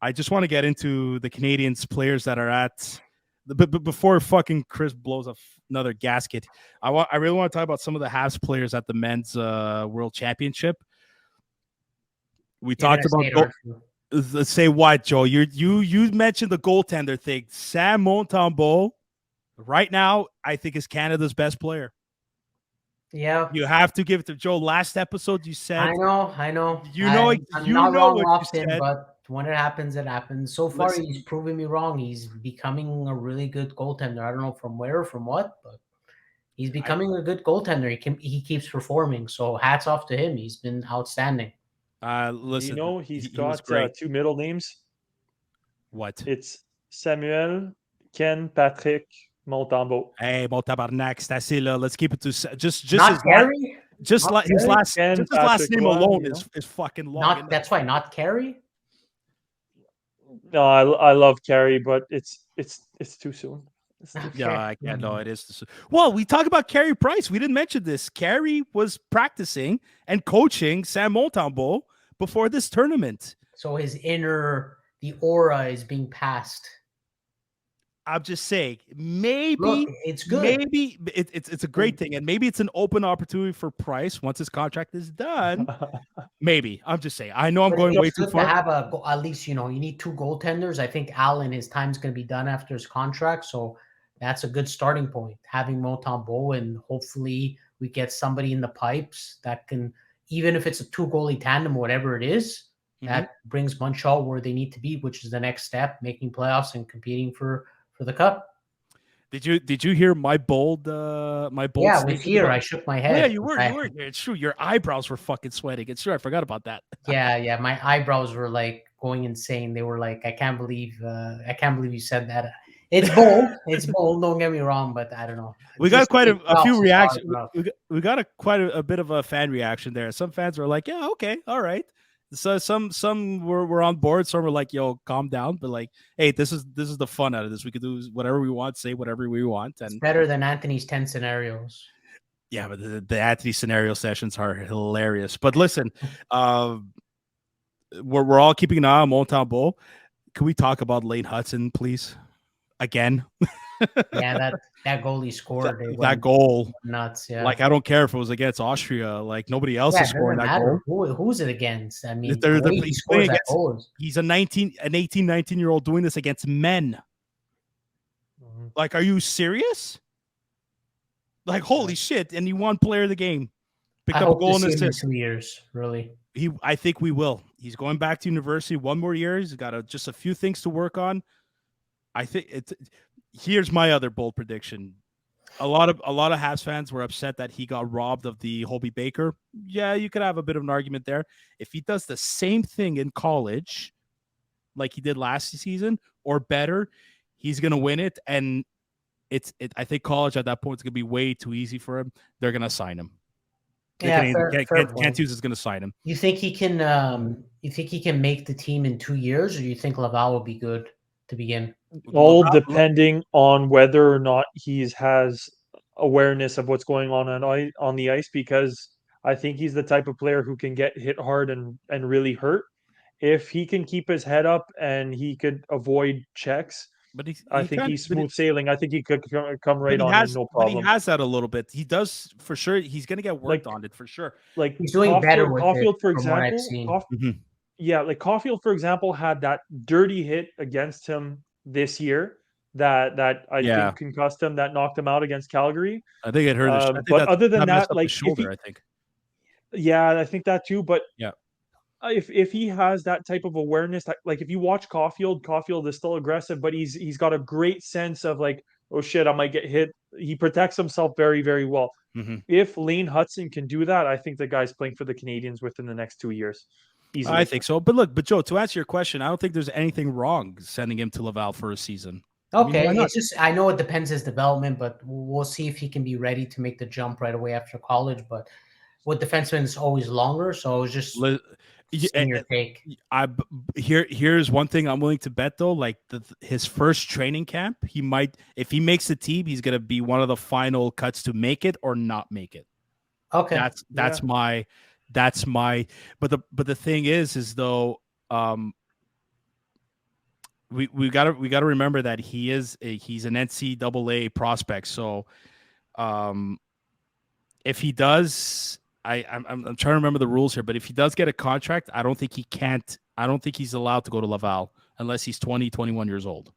I just want to get into the Canadians players that are at. But before fucking Chris blows up another gasket, I really want to talk about some of the Habs players at the men's World Championship. We You're talked gonna say about it, aren't you? let's say what, Joe? You mentioned the goaltender thing. Sam Montembeault, right now, I think is Canada's best player. Yeah, You have to give it to Joe. Last episode, you said I know. I'm you not know wrong what you often, said. but when it happens, it happens. So far, Listen, he's proving me wrong. He's becoming a really good goaltender. I don't know from where, from what, but he's becoming a good goaltender. He keeps performing. So hats off to him. He's been outstanding. listen, He's he was got great. two middle names. What? It's Samuel Ken Patrick Montembeault. Hey, bon tabarnak, c'est assez là. Let's keep it to just Not his Carey. just Not like his Carey? last Ken just his last Patrick name Roy, alone you know? is fucking long. Not. That's why not Carey. No, I love Carey, but it's too soon. It's too Yeah, soon. I can't. No, it is. Well, we talk about Carey Price. We didn't mention this. Carey was practicing and coaching Sam Montembeault before this tournament. So the aura is being passed. I'm just saying, maybe, Look, it's good. maybe it's a great thing, and maybe it's an open opportunity for Price once his contract is done. Maybe. I'm just saying. I know I'm going way too to far. have at least you need two goaltenders. I think Allen, his time's going to be done after his contract, so that's a good starting point. Having Montembeault, and hopefully we get somebody in the pipes that can, even if it's a two goalie tandem, whatever it is, that brings Montreal where they need to be, which is the next step, making playoffs and competing for the cup. Did you hear my bold Yeah, I was here. I shook my head. Yeah, you were. It's true. Your eyebrows were fucking sweating. It's true. I forgot about that. Yeah. My eyebrows were like going insane. They were like, I can't believe you said that. It's bold. It's bold. Don't get me wrong, but I don't know. We got quite a few reactions. We got quite a bit of a fan reaction there. Some fans were like, "Yeah, okay, all right." So some were on board. Some were like, "Yo, calm down." But like, hey, this is the fun out of this. We could do whatever we want, say whatever we want, and it's better than Anthony's 10 scenarios. Yeah, but the Anthony scenario sessions are hilarious. But listen, we're all keeping an eye on Montembeault. Can we talk about Lane Hutson, please? Again. Yeah, that goal he scored. That goal. Nuts, yeah. Like, I don't care if it was against Austria. Like, nobody else is scoring that goal. Who's it against? I mean, he scores that goal. He's an 18, 19-year-old doing this against men. Mm-hmm. Like, are you serious? Like, holy shit. And he won player of the game. Picked up a goal and assist. 2 years, really. I think we will. He's going back to university one more year. He's got just a few things to work on. I think here's my other bold prediction. A lot of Habs fans were upset that he got robbed of the Hobie Baker. Yeah, you could have a bit of an argument there. If he does the same thing in college, like he did last season, or better, he's gonna win it. And I think college at that point is gonna be way too easy for him. They're gonna sign him. Yeah, Cantus is gonna sign him. You think he can? You think he can make the team in 2 years, or do you think Laval will be good to begin? All depending on whether or not he has awareness of what's going on the ice, because I think he's the type of player who can get hit hard and really hurt. If he can keep his head up and he could avoid checks, but I think he's smooth sailing. I think he could come right on in no problem. But he has that a little bit. He does for sure. He's going to get worked on it for sure. Like he's doing better with Caulfield, for example. Yeah, like Caulfield, for example, had that dirty hit against him this year that I think concussed him, that knocked him out against Calgary. I think it hurt. But other than that, like shoulder, I think. Yeah, I think that too. But yeah, if he has that type of awareness, like if you watch Caulfield is still aggressive, but he's got a great sense of like, oh shit, I might get hit. He protects himself very, very well. Mm-hmm. If Lane Hutson can do that, I think the guy's playing for the Canadians within the next 2 years. Easily. I think so. But Joe, to answer your question, I don't think there's anything wrong sending him to Laval for a season. Okay, it's just I know it depends his development, but we'll see if he can be ready to make the jump right away after college. But with defensemen, it's always longer, so I was just seeing your take. Here's one thing I'm willing to bet though. Like his first training camp, he might, if he makes the team, he's gonna be one of the final cuts to make it or not make it. Okay, that's my. But the thing is though, we gotta remember that he's an NCAA prospect. So if he does, I'm trying to remember the rules here, but if he does get a contract, I don't think he's allowed to go to Laval unless he's 20, 21 years old.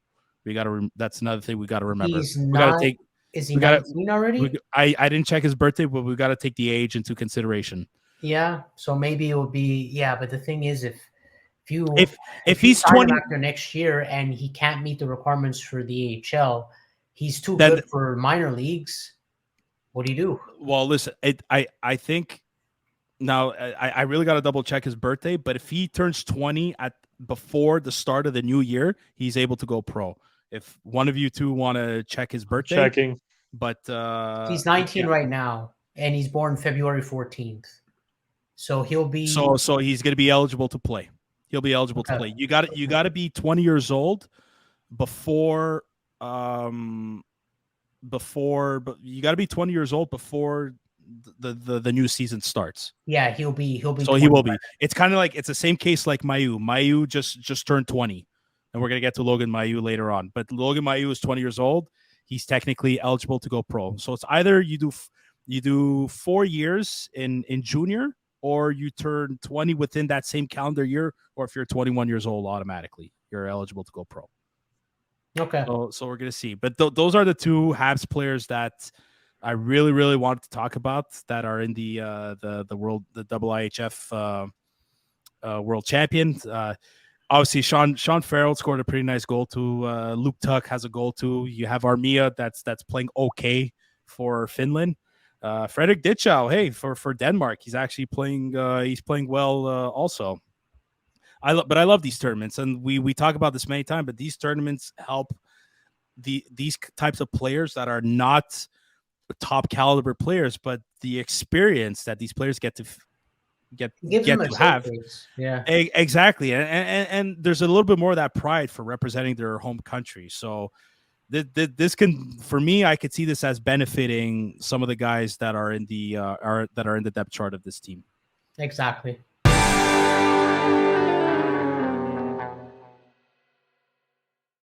That's another thing we got to remember. He's We got to not. take. Is he We got 19 already? I didn't check his birthday, but we got to take the age into consideration. Yeah. So maybe it would be But the thing is, if If you he's sign 20 him after next year and he can't meet the requirements for the AHL, he's too Then- good for minor leagues. What do you do? Well, listen, I think now I really got to double check his birthday, but if he turns 20 before the start of the new year, he's able to go pro. If one of you two want to check his birthday, Checking. but He's 19 right now, and he's born February 14th. So he'll be so he's going to be eligible to play. He'll be eligible to play. You got to be 20 years old before but you got to be 20 years old before the new season starts. Yeah, he'll be. So he will be. It's kind of like it's the same case like Mailloux. Mailloux just turned 20, and we're gonna get to Logan Mailloux later on. But Logan Mailloux is 20 years old. He's technically eligible to go pro. So it's either you do 4 years in junior, or you turn 20 within that same calendar year, or if you're 21 years old, automatically you're eligible to go pro. Okay. So we're gonna see. But those are the two Habs players that I really, really wanted to talk about that are in the world, the IIHF world champion. Obviously, Sean Farrell scored a pretty nice goal too. Luke Tuck has a goal too. You have Armia that's playing okay for Finland. Fredrik Ditchow, hey, for Denmark, he's actually playing. He's playing well also. But I love these tournaments, and we talk about this many times. But these tournaments help these types of players that are not top caliber players, but the experience that these players get to have. Yeah, exactly. And there's a little bit more of that pride for representing their home country. So this can, for me, I could see this as benefiting some of the guys that are in the depth chart of this team. Exactly.